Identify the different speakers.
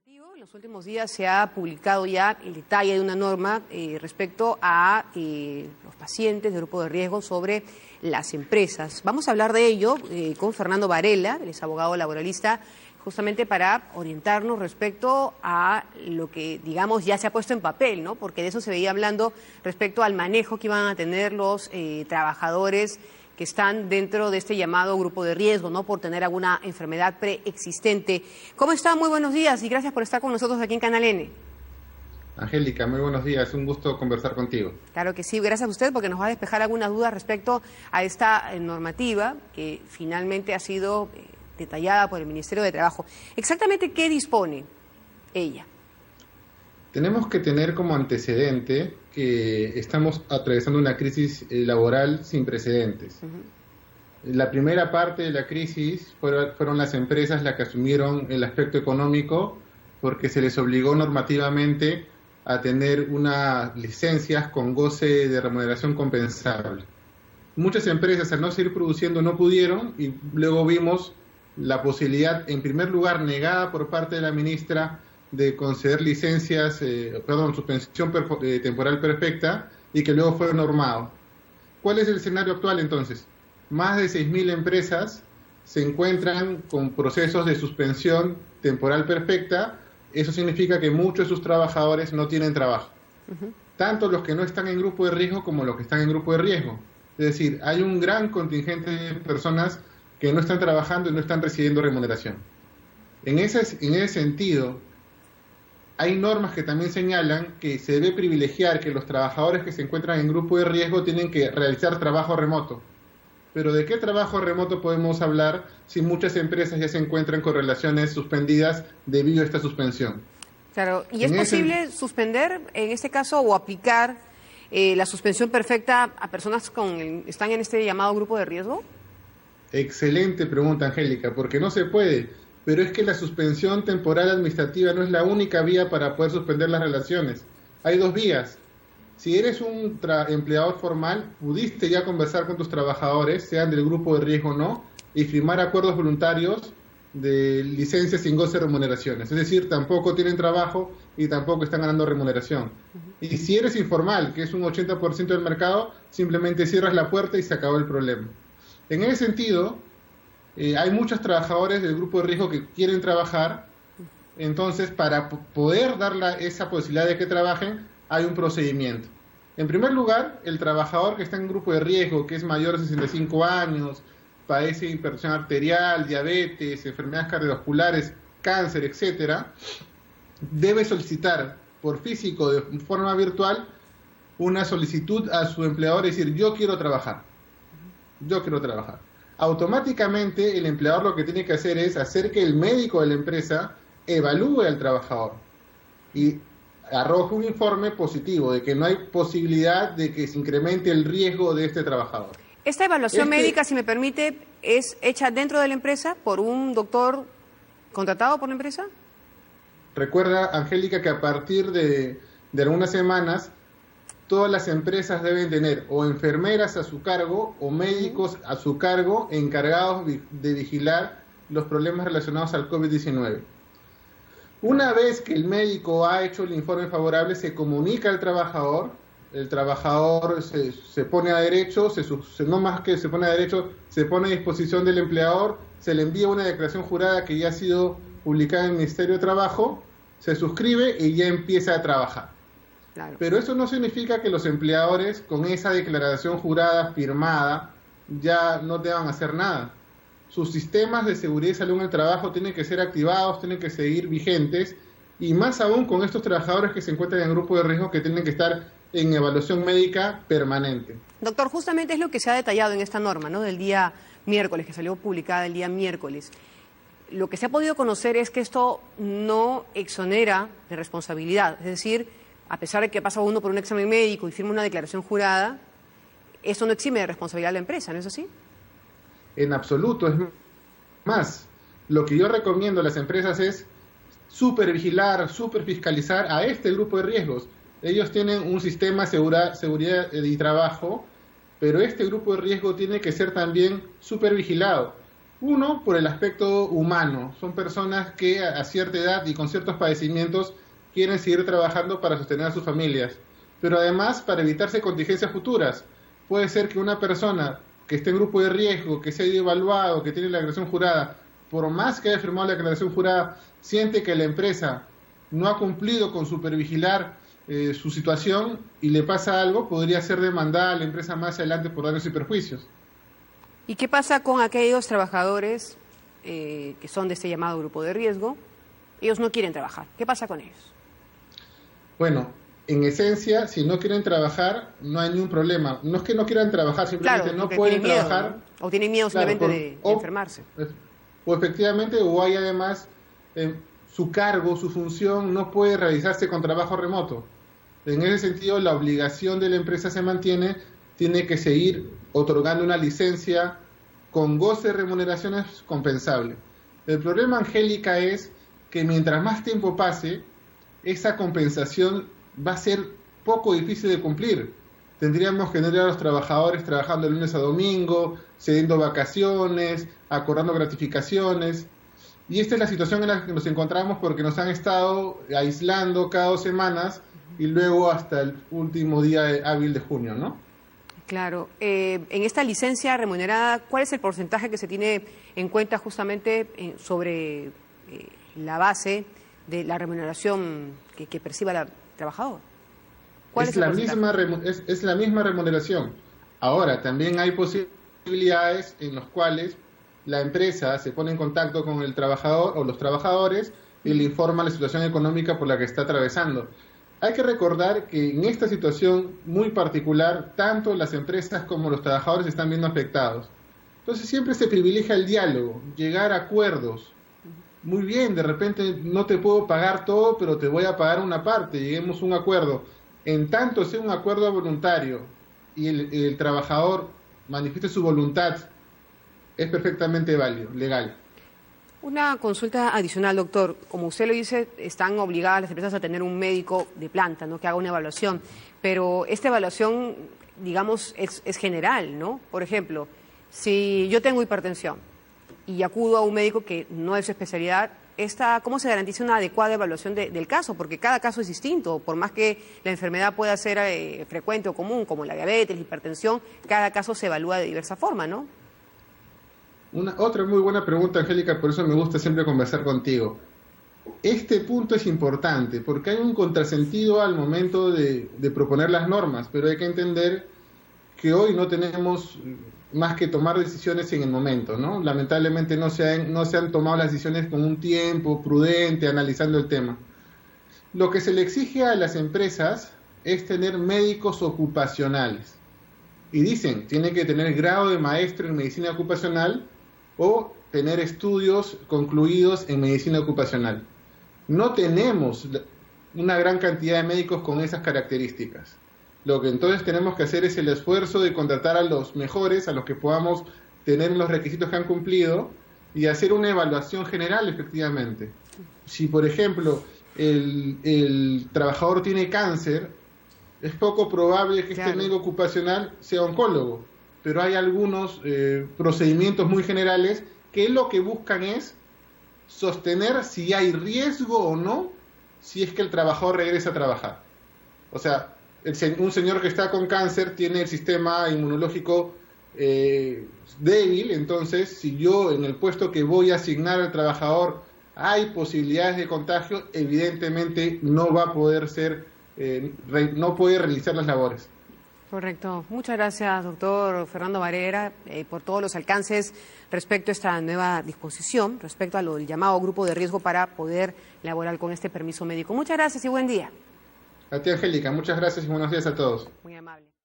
Speaker 1: En los últimos días se ha publicado ya el detalle de una norma respecto a los pacientes de grupo de riesgo sobre las empresas. Vamos a hablar de ello con Fernando Varela, él es abogado laboralista, justamente para orientarnos respecto a lo que, digamos, ya se ha puesto en papel, ¿no? Porque de eso se veía hablando respecto al manejo que iban a tener los trabajadores que están dentro de este llamado grupo de riesgo, ¿no? Por tener alguna enfermedad preexistente. ¿Cómo está? Muy buenos días y gracias por estar con nosotros aquí en Canal N.
Speaker 2: Angélica, muy buenos días, un gusto conversar contigo.
Speaker 1: Claro que sí, gracias a usted porque nos va a despejar algunas dudas respecto a esta normativa que finalmente ha sido detallada por el Ministerio de Trabajo. ¿Exactamente qué dispone ella?
Speaker 2: Tenemos que tener como antecedente que estamos atravesando una crisis laboral sin precedentes. La primera parte de la crisis fueron las empresas las que asumieron el aspecto económico porque se les obligó normativamente a tener unas licencias con goce de remuneración compensable. Muchas empresas al no seguir produciendo no pudieron y luego vimos la posibilidad, en primer lugar, negada por parte de la ministra de conceder licencias, suspensión temporal perfecta y que luego fue normado. ¿Cuál es el escenario actual entonces? Más de 6.000 empresas se encuentran con procesos de suspensión temporal perfecta. Eso significa que muchos de sus trabajadores no tienen trabajo. Tanto los que no están en grupo de riesgo como los que están en grupo de riesgo. Es decir, hay un gran contingente de personas que no están trabajando y no están recibiendo remuneración. En ese sentido, hay normas que también señalan que se debe privilegiar que los trabajadores que se encuentran en grupo de riesgo tienen que realizar trabajo remoto. Pero ¿de qué trabajo remoto podemos hablar si muchas empresas ya se encuentran con relaciones suspendidas debido a esta suspensión?
Speaker 1: Claro, ¿y es posible suspender en este caso o aplicar la suspensión perfecta a personas que están en este llamado grupo de riesgo?
Speaker 2: Excelente pregunta, Angélica, porque no se puede. Pero es que la suspensión temporal administrativa no es la única vía para poder suspender las relaciones. Hay dos vías. Si eres un empleador formal, pudiste ya conversar con tus trabajadores, sean del grupo de riesgo o no, y firmar acuerdos voluntarios de licencias sin goce de remuneraciones. Es decir, tampoco tienen trabajo y tampoco están ganando remuneración. Y si eres informal, que es un 80% del mercado, simplemente cierras la puerta y se acabó el problema. En ese sentido, hay muchos trabajadores del grupo de riesgo que quieren trabajar, entonces para poder dar esa posibilidad de que trabajen, hay un procedimiento. En primer lugar, el trabajador que está en grupo de riesgo, que es mayor de 65 años, padece hipertensión arterial, diabetes, enfermedades cardiovasculares, cáncer, etcétera, debe solicitar por físico de forma virtual una solicitud a su empleador, es decir, yo quiero trabajar. Automáticamente el empleador lo que tiene que hacer es hacer que el médico de la empresa evalúe al trabajador y arroje un informe positivo de que no hay posibilidad de que se incremente el riesgo de este trabajador.
Speaker 1: Esta evaluación médica, si me permite, ¿es hecha dentro de la empresa por un doctor contratado por la empresa?
Speaker 2: Recuerda, Angélica, que a partir de algunas semanas todas las empresas deben tener o enfermeras a su cargo o médicos a su cargo encargados de vigilar los problemas relacionados al COVID-19. Una vez que el médico ha hecho el informe favorable, se comunica al trabajador, el trabajador se pone a derecho, no más que se pone a derecho, se pone a disposición del empleador, se le envía una declaración jurada que ya ha sido publicada en el Ministerio de Trabajo, se suscribe y ya empieza a trabajar. Claro. Pero eso no significa que los empleadores con esa declaración jurada firmada ya no deban hacer nada. Sus sistemas de seguridad y salud en el trabajo tienen que ser activados, tienen que seguir vigentes y más aún con estos trabajadores que se encuentran en grupo de riesgo que tienen que estar en evaluación médica permanente.
Speaker 1: Doctor, justamente es lo que se ha detallado en esta norma, ¿no? Del día miércoles, que salió publicada el día miércoles. Lo que se ha podido conocer es que esto no exonera de responsabilidad, es decir, a pesar de que pasa uno por un examen médico y firma una declaración jurada, eso no exime de responsabilidad a la empresa, ¿no es así?
Speaker 2: En absoluto. Es más, lo que yo recomiendo a las empresas es supervigilar, superfiscalizar a este grupo de riesgos. Ellos tienen un sistema de seguridad y trabajo, pero este grupo de riesgo tiene que ser también supervigilado. Uno, por el aspecto humano. Son personas que a cierta edad y con ciertos padecimientos quieren seguir trabajando para sostener a sus familias. Pero además, para evitarse contingencias futuras. Puede ser que una persona que esté en grupo de riesgo, que se haya evaluado, que tiene la declaración jurada, por más que haya firmado la declaración jurada, siente que la empresa no ha cumplido con supervigilar su situación y le pasa algo, podría ser demandada a la empresa más adelante por daños y perjuicios.
Speaker 1: ¿Y qué pasa con aquellos trabajadores que son de este llamado grupo de riesgo? Ellos no quieren trabajar. ¿Qué pasa con ellos?
Speaker 2: Bueno, en esencia, si no quieren trabajar, no hay ningún problema. No es que no quieran trabajar, simplemente
Speaker 1: claro,
Speaker 2: no pueden trabajar.
Speaker 1: Miedo, ¿no? O tienen miedo simplemente de enfermarse.
Speaker 2: O efectivamente, o hay además su cargo, su función no puede realizarse con trabajo remoto. En ese sentido, la obligación de la empresa se mantiene, tiene que seguir otorgando una licencia con goce de remuneraciones compensable. El problema, Angélica, es que mientras más tiempo pase, esa compensación va a ser poco difícil de cumplir. Tendríamos que tener a los trabajadores trabajando de lunes a domingo, cediendo vacaciones, acordando gratificaciones. Y esta es la situación en la que nos encontramos porque nos han estado aislando cada 2 semanas y luego hasta el último día hábil de junio, ¿no?
Speaker 1: Claro. En esta licencia remunerada, ¿cuál es el porcentaje que se tiene en cuenta justamente sobre la base de la remuneración que perciba el trabajador?
Speaker 2: Es la misma remuneración. Ahora, también hay posibilidades en las cuales la empresa se pone en contacto con el trabajador o los trabajadores y le informa la situación económica por la que está atravesando. Hay que recordar que en esta situación muy particular, tanto las empresas como los trabajadores se están viendo afectados. Entonces siempre se privilegia el diálogo, llegar a acuerdos. Muy bien, de repente no te puedo pagar todo, pero te voy a pagar una parte, lleguemos a un acuerdo. En tanto sea un acuerdo voluntario y el trabajador manifieste su voluntad, es perfectamente válido, legal.
Speaker 1: Una consulta adicional, doctor. Como usted lo dice, están obligadas las empresas a tener un médico de planta, ¿no?, que haga una evaluación. Pero esta evaluación, digamos, es general, ¿no? Por ejemplo, si yo tengo hipertensión y acudo a un médico que no es su especialidad, ¿cómo se garantiza una adecuada evaluación del caso? Porque cada caso es distinto. Por más que la enfermedad pueda ser frecuente o común, como la diabetes, la hipertensión, cada caso se evalúa de diversa forma, ¿no?
Speaker 2: Otra muy buena pregunta, Angélica, por eso me gusta siempre conversar contigo. Este punto es importante porque hay un contrasentido al momento de proponer las normas, pero hay que entender que hoy no tenemos más que tomar decisiones en el momento, ¿no? Lamentablemente no se han tomado las decisiones con un tiempo prudente, analizando el tema. Lo que se le exige a las empresas es tener médicos ocupacionales. Y dicen, tiene que tener grado de maestro en medicina ocupacional o tener estudios concluidos en medicina ocupacional. No tenemos una gran cantidad de médicos con esas características. Lo que entonces tenemos que hacer es el esfuerzo de contratar a los mejores, a los que podamos tener los requisitos que han cumplido y hacer una evaluación general, efectivamente. Si, por ejemplo, el trabajador tiene cáncer, es poco probable que este médico ocupacional sea oncólogo, pero hay algunos procedimientos muy generales que lo que buscan es sostener si hay riesgo o no, si es que el trabajador regresa a trabajar. O sea, un señor que está con cáncer tiene el sistema inmunológico débil, entonces si yo en el puesto que voy a asignar al trabajador hay posibilidades de contagio, evidentemente no va a poder no puede realizar las labores.
Speaker 1: Correcto. Muchas gracias, doctor Fernando Varela, por todos los alcances respecto a esta nueva disposición, respecto a lo del llamado grupo de riesgo para poder laborar con este permiso médico. Muchas gracias y buen día.
Speaker 2: A ti, Angélica, muchas gracias y buenos días a todos.
Speaker 1: Muy amable.